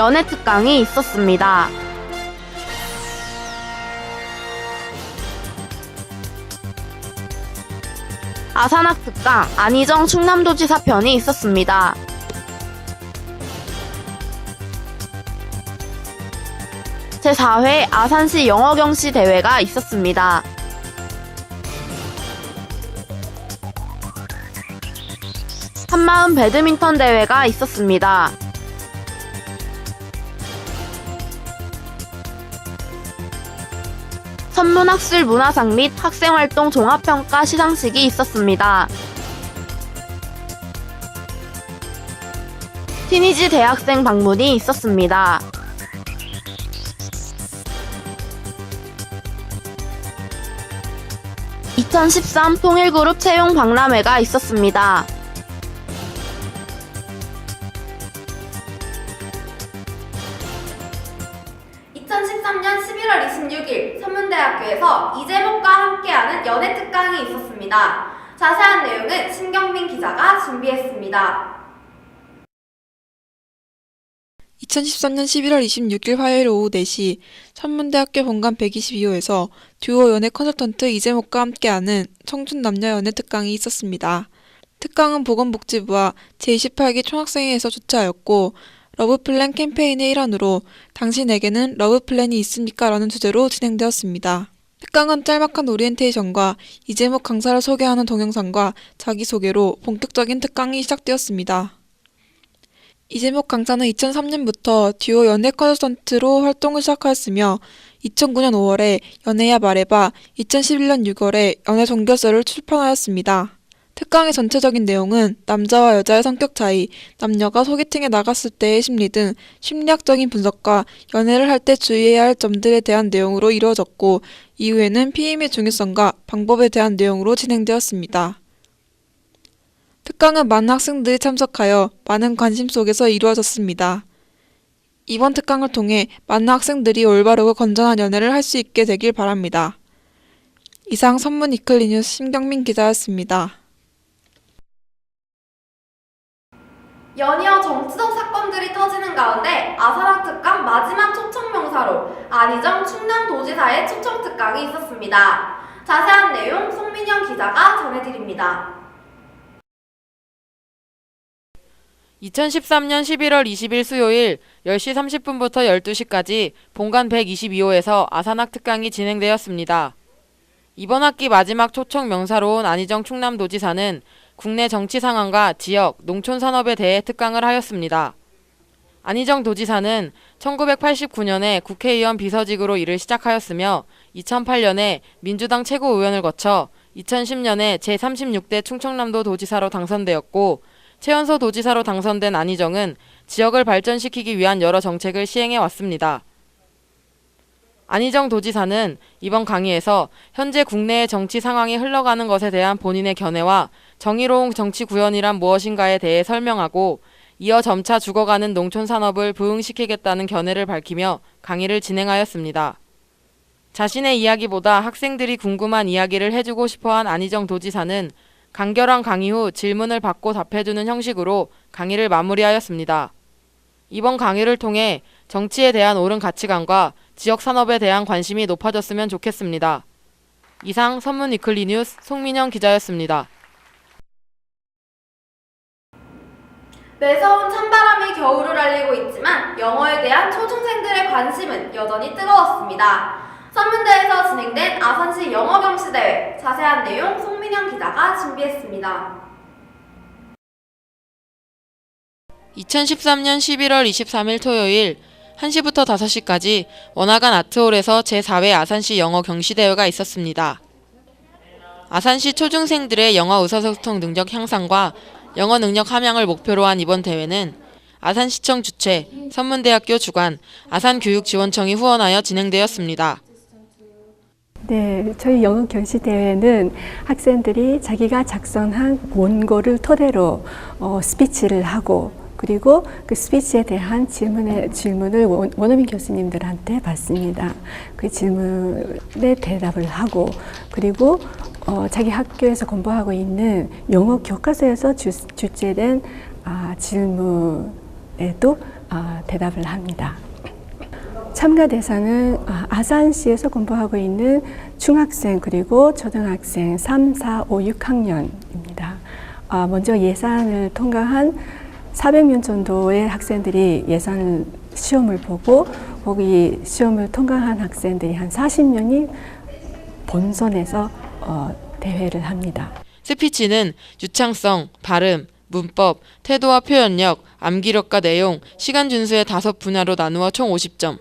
연애 특강이 있었습니다. 아산학 특강 안희정 충남도지사 편이 있었습니다. 제4회 아산시 영어경시 대회가 있었습니다. 한마음 배드민턴 대회가 있었습니다. 선문학술 문화상 및 학생활동 종합평가 시상식이 있었습니다. 티니지 대학생 방문이 있었습니다. (2013) 통일그룹 채용 박람회가 있었습니다. (2013년 11월 26일) 선문대학교에서 이재목과 함께하는 연애 특강이 있었습니다. 자세한 내용은 신경민 기자가 준비했습니다. 2013년 11월 26일 화요일 오후 4시 선문대학교 본관 122호에서 듀오 연애 컨설턴트 이재목과 함께하는 청춘 남녀 연애 특강이 있었습니다. 특강은 보건복지부와 제28기 총학생회에서 주최하였고 러브플랜 캠페인의 일환으로 당신에게는 러브플랜이 있습니까? 라는 주제로 진행되었습니다. 특강은 짤막한 오리엔테이션과 이재목 강사를 소개하는 동영상과 자기소개로 본격적인 특강이 시작되었습니다. 이재목 강사는 2003년부터 듀오 연애 컨설턴트로 활동을 시작하였으며 2009년 5월에 연애야 말해봐, 2011년 6월에 연애 종결서를 출판하였습니다. 특강의 전체적인 내용은 남자와 여자의 성격 차이, 남녀가 소개팅에 나갔을 때의 심리 등 심리학적인 분석과 연애를 할 때 주의해야 할 점들에 대한 내용으로 이루어졌고 이후에는 피임의 중요성과 방법에 대한 내용으로 진행되었습니다. 특강은 많은 학생들이 참석하여 많은 관심 속에서 이루어졌습니다. 이번 특강을 통해 많은 학생들이 올바르고 건전한 연애를 할 수 있게 되길 바랍니다. 이상 선문 위클리 뉴스 신경민 기자였습니다. 연이어 정치적 사건들이 터지는 가운데 아산학 특강 마지막 초청 명사로 안희정 충남도지사의 초청 특강이 있었습니다. 자세한 내용 송민영 기자가 전해드립니다. 2013년 11월 20일 수요일 10시 30분부터 12시까지 본관 122호에서 아산학 특강이 진행되었습니다. 이번 학기 마지막 초청 명사로 온 안희정 충남도지사는 국내 정치 상황과 지역, 농촌 산업에 대해 특강을 하였습니다. 안희정 도지사는 1989년에 국회의원 비서직으로 일을 시작하였으며 2008년에 민주당 최고위원을 거쳐 2010년에 제36대 충청남도 도지사로 당선되었고 최연소 도지사로 당선된 안희정은 지역을 발전시키기 위한 여러 정책을 시행해 왔습니다. 안희정 도지사는 이번 강의에서 현재 국내의 정치 상황이 흘러가는 것에 대한 본인의 견해와 정의로운 정치 구현이란 무엇인가에 대해 설명하고 이어 점차 죽어가는 농촌 산업을 부흥시키겠다는 견해를 밝히며 강의를 진행하였습니다. 자신의 이야기보다 학생들이 궁금한 이야기를 해주고 싶어한 안희정 도지사는 간결한 강의 후 질문을 받고 답해주는 형식으로 강의를 마무리하였습니다. 이번 강의를 통해 정치에 대한 옳은 가치관과 지역 산업에 대한 관심이 높아졌으면 좋겠습니다. 이상 선문 위클리 뉴스 송민영 기자였습니다. 매서운 찬바람이 겨울을 알리고 있지만 영어에 대한 초중생들의 관심은 여전히 뜨거웠습니다. 선문대에서 진행된 아산시 영어경시대회, 자세한 내용 송민영 기자가 준비했습니다. 2013년 11월 23일 토요일 1시부터 5시까지 원화관 아트홀에서 제4회 아산시 영어경시대회가 있었습니다. 아산시 초중생들의 영어 의사소통 능력 향상과 영어 능력 함양을 목표로 한 이번 대회는 아산시청 주최, 선문대학교 주관, 아산교육지원청이 후원하여 진행되었습니다. 네, 저희 영어 경시 대회는 학생들이 자기가 작성한 원고를 토대로 스피치를 하고 그리고 그 스피치에 대한 질문을 원어민 교수님들한테 받습니다. 그 질문에 대답을 하고 그리고 자기 학교에서 공부하고 있는 영어 교과서에서 주제된 질문에 질문에도 대답을 합니다. 참가 대상은 아산시에서 공부하고 있는 중학생 그리고 초등학생 3, 4, 5, 6학년입니다. 먼저 예산을 통과한 400명 정도의 학생들이 예산 시험을 보고 거기 시험을 통과한 학생들이 한 40명이 본선에서 대회를 합니다. 스피치는 유창성, 발음, 문법, 태도와 표현력, 암기력과 내용, 시간 준수의 5분야로 나누어 총 50점.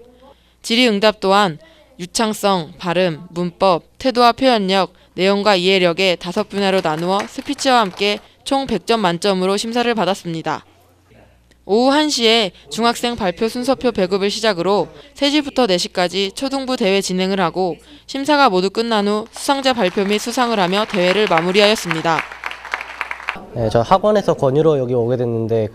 질의응답 또한 유창성, 발음, 문법, 태도와 표현력, 내용과 이해력의 5분야로 나누어 스피치와 함께 총 100점 만점으로 심사를 받았습니다. 오후 1시에 중학생 발표 순서표 배급을 시작으로 3시부터 4시까지 초등부 대회 진행을 하고 심사가 모두 끝난 후 수상자 발표 및 수상을 하며 대회를 마무리하였습니다. 네, 저 학원에서 권유로 여기 오게 됐는데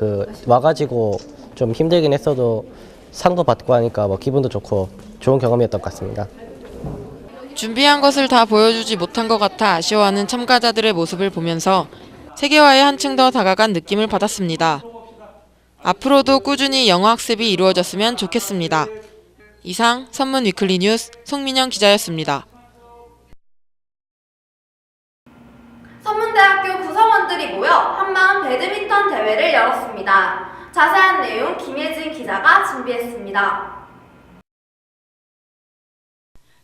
와가지고 좀 힘들긴 했어도 상도 받고 하니까 기분도 좋고 좋은 경험이었던 것 같습니다. 준비한 것을 다 보여주지 못한 것 같아 아쉬워하는 참가자들의 모습을 보면서 세계화에 한층 더 다가간 느낌을 받았습니다. 앞으로도 꾸준히 영어 학습이 이루어졌으면 좋겠습니다. 이상 선문 위클리 뉴스 송민영 기자였습니다. 선문대학교 구성원들이 모여 한마음 배드민턴 대회를 열었습니다. 자세한 내용 김예진 기자가 준비했습니다.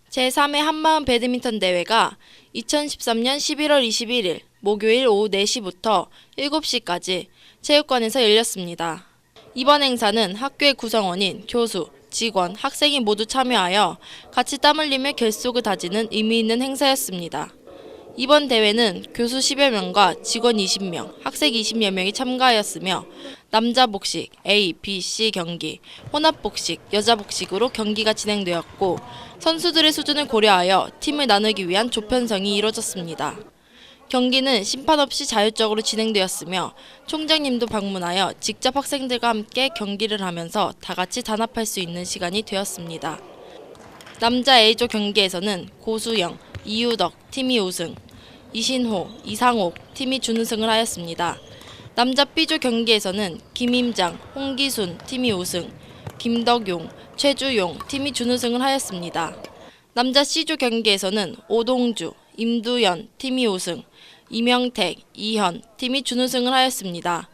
제3회 한마음 배드민턴 대회가 2013년 11월 21일 목요일 오후 4시부터 7시까지 체육관에서 열렸습니다. 이번 행사는 학교의 구성원인 교수, 직원, 학생이 모두 참여하여 같이 땀 흘리며 결속을 다지는 의미 있는 행사였습니다. 이번 대회는 교수 10여 명과 직원 20명, 학생 20여 명이 참가하였으며 남자 복식, A, B, C 경기, 혼합 복식, 여자 복식으로 경기가 진행되었고 선수들의 수준을 고려하여 팀을 나누기 위한 조편성이 이루어졌습니다. 경기는 심판 없이 자율적으로 진행되었으며 총장님도 방문하여 직접 학생들과 함께 경기를 하면서 다 같이 단합할 수 있는 시간이 되었습니다. 남자 A조 경기에서는 고수영, 이유덕 팀이 우승, 이신호, 이상옥 팀이 준우승을 하였습니다. 남자 B조 경기에서는 김임장, 홍기순 팀이 우승, 김덕용, 최주용 팀이 준우승을 하였습니다. 남자 C조 경기에서는 오동주, 임두연 팀이 우승, 이명택, 이현 팀이 준우승을 하였습니다.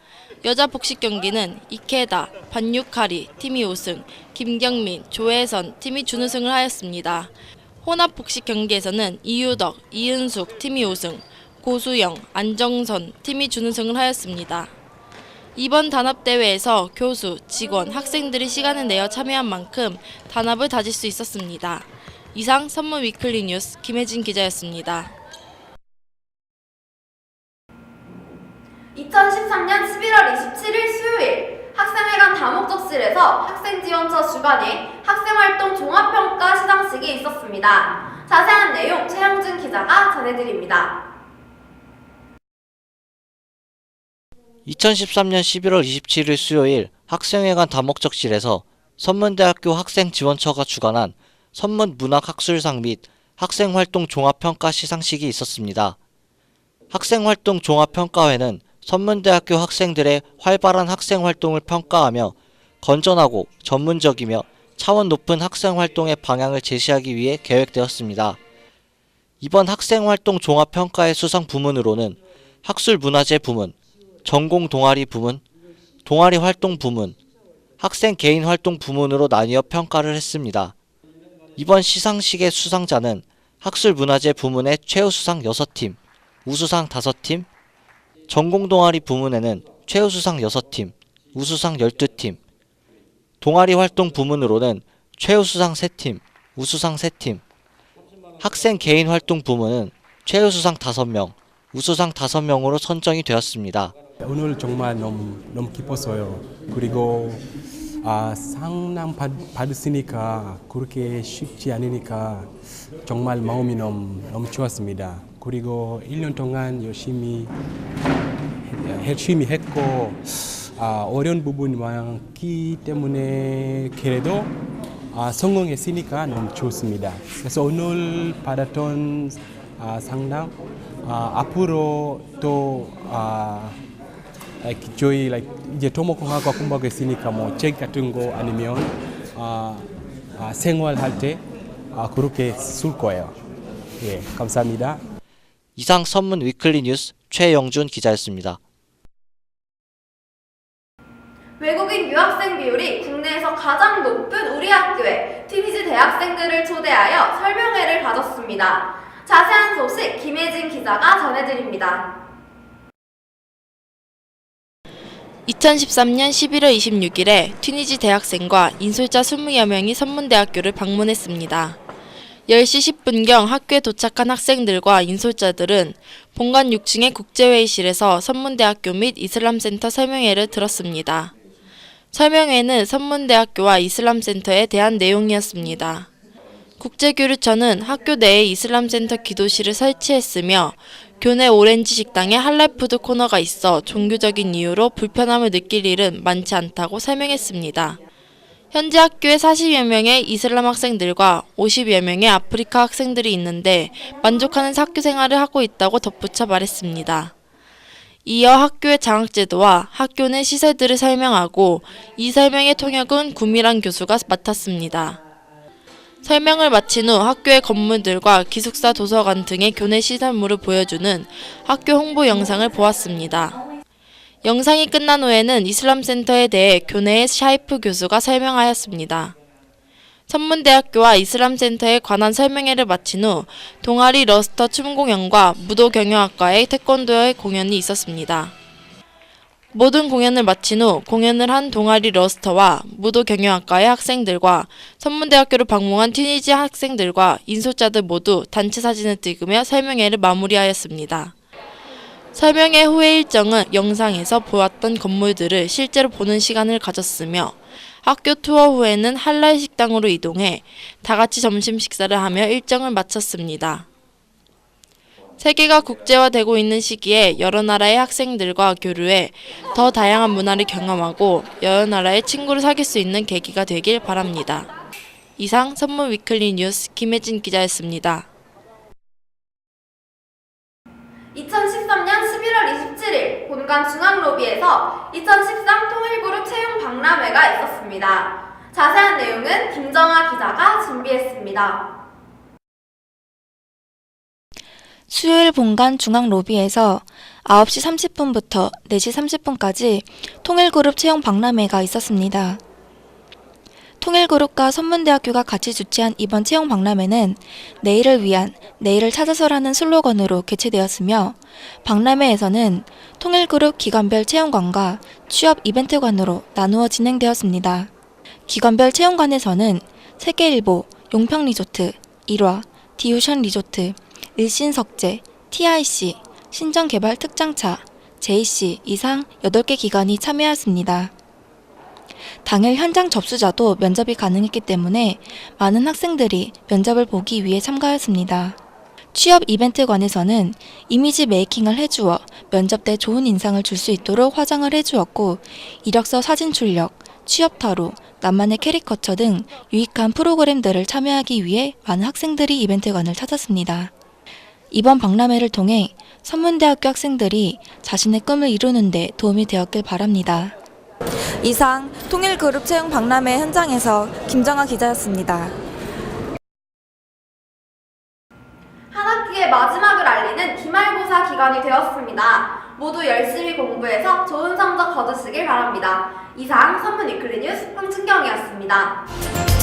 여자 복식 경기는 이케다, 반유카리 팀이 우승, 김경민, 조혜선 팀이 준우승을 하였습니다. 혼합 복식 경기에서는 이유덕, 이은숙 팀이 우승, 고수영, 안정선 팀이 준우승을 하였습니다. 이번 단합대회에서 교수, 직원, 학생들이 시간을 내어 참여한 만큼 단합을 다질 수 있었습니다. 이상 선문 위클리 뉴스 김혜진 기자였습니다. 2013년 11월 27일 수요일 학생회관 다목적실에서 학생지원처 주관에 학생활동 종합평가 시상식이 있었습니다. 자세한 내용 최영준 기자가 전해드립니다. 2013년 11월 27일 수요일 학생회관 다목적실에서 선문대학교 학생지원처가 주관한 선문문학학술상 및 학생활동 종합평가 시상식이 있었습니다. 학생활동 종합평가회는 선문대학교 학생들의 활발한 학생활동을 평가하며 건전하고 전문적이며 차원 높은 학생활동의 방향을 제시하기 위해 계획되었습니다. 이번 학생활동 종합평가의 수상 부문으로는 학술문화재 부문, 전공 동아리 부문, 동아리 활동 부문, 학생 개인 활동 부문으로 나뉘어 평가를 했습니다. 이번 시상식의 수상자는 학술문화재 부문의 최우수상 6팀, 우수상 5팀, 전공동아리 부문에는 최우수상 6팀, 우수상 12팀, 동아리 활동 부문으로는 최우수상 3팀, 우수상 3팀, 학생 개인 활동 부문은 최우수상 5명, 우수상 5명으로 선정이 되었습니다. 오늘 정말 너무 기뻤어요. 그리고 상남 받았으니까 그렇게 쉽지 않으니까 정말 마음이 너무 좋았습니다. 그리고 1년 동안 열심히 했고 어려운 부분이 많기 때문에 그래도 성공했으니까 너무 좋습니다. 그래서 오늘 받았던 상담 앞으로 또 저희 이제 토목공학과 공부하고 있으니까 뭐 책 같은 거 아니면 생활할 때 그렇게 쓸 거예요. 예, 감사합니다. 이상 선문 위클리 뉴스 최영준 기자였습니다. 외국인 유학생 비율이 국내에서 가장 높은 우리 학교에 튀니지 대학생들을 초대하여 설명회를 가졌습니다. 자세한 소식 김혜진 기자가 전해드립니다. 2013년 11월 26일에 튀니지 대학생과 인솔자 20여 명이 선문대학교를 방문했습니다. 10시 10분경 학교에 도착한 학생들과 인솔자들은 본관 6층의 국제회의실에서 선문대학교 및 이슬람센터 설명회를 들었습니다. 설명회는 선문대학교와 이슬람센터에 대한 내용이었습니다. 국제교류처는 학교 내에 이슬람센터 기도실을 설치했으며 교내 오렌지 식당에 할랄푸드 코너가 있어 종교적인 이유로 불편함을 느낄 일은 많지 않다고 설명했습니다. 현재 학교에 40여 명의 이슬람 학생들과 50여 명의 아프리카 학생들이 있는데 만족하는 학교 생활을 하고 있다고 덧붙여 말했습니다. 이어 학교의 장학제도와 학교 내 시설들을 설명하고 이 설명의 통역은 구미란 교수가 맡았습니다. 설명을 마친 후 학교의 건물들과 기숙사 도서관 등의 교내 시설물을 보여주는 학교 홍보 영상을 보았습니다. 영상이 끝난 후에는 이슬람센터에 대해 교내의 샤이프 교수가 설명하였습니다. 선문대학교와 이슬람센터에 관한 설명회를 마친 후 동아리 러스터 춤공연과 무도경영학과의 태권도의 공연이 있었습니다. 모든 공연을 마친 후 공연을 한 동아리 러스터와 무도경영학과의 학생들과 선문대학교를 방문한 튀니지 학생들과 인솔자들 모두 단체 사진을 찍으며 설명회를 마무리하였습니다. 설명회 후의 일정은 영상에서 보았던 건물들을 실제로 보는 시간을 가졌으며 학교 투어 후에는 할랄 식당으로 이동해 다같이 점심 식사를 하며 일정을 마쳤습니다. 세계가 국제화되고 있는 시기에 여러 나라의 학생들과 교류해 더 다양한 문화를 경험하고 여러 나라의 친구를 사귈 수 있는 계기가 되길 바랍니다. 이상 선문 위클리 뉴스 김혜진 기자였습니다. 2013년 11월 27일 본관 중앙로비에서 2013 통일그룹 채용 박람회가 있었습니다. 자세한 내용은 김정아 기자가 준비했습니다. 수요일 본관 중앙 로비에서 9시 30분부터 4시 30분까지 통일그룹 채용 박람회가 있었습니다. 통일그룹과 선문대학교가 같이 주최한 이번 채용 박람회는 내일을 위한 내일을 찾아서라는 슬로건으로 개최되었으며 박람회에서는 통일그룹 기관별 채용관과 취업 이벤트관으로 나누어 진행되었습니다. 기관별 채용관에서는 세계일보, 용평리조트, 일화, 디오션 리조트, 일신석재, TIC, 신정개발 특장차, JC 이상 8개 기관이 참여했습니다. 당일 현장 접수자도 면접이 가능했기 때문에 많은 학생들이 면접을 보기 위해 참가했습니다. 취업 이벤트관에서는 이미지 메이킹을 해주어 면접 때 좋은 인상을 줄 수 있도록 화장을 해주었고 이력서 사진 출력, 취업 타로, 나만의 캐리커처 등 유익한 프로그램들을 참여하기 위해 많은 학생들이 이벤트관을 찾았습니다. 이번 박람회를 통해 선문대학교 학생들이 자신의 꿈을 이루는 데 도움이 되었길 바랍니다. 이상 통일그룹 채용 박람회 현장에서 김정아 기자였습니다. 한 학기의 마지막을 알리는 기말고사 기간이 되었습니다. 모두 열심히 공부해서 좋은 성적 거두시길 바랍니다. 이상 선문 위클리 뉴스 황춘경이었습니다.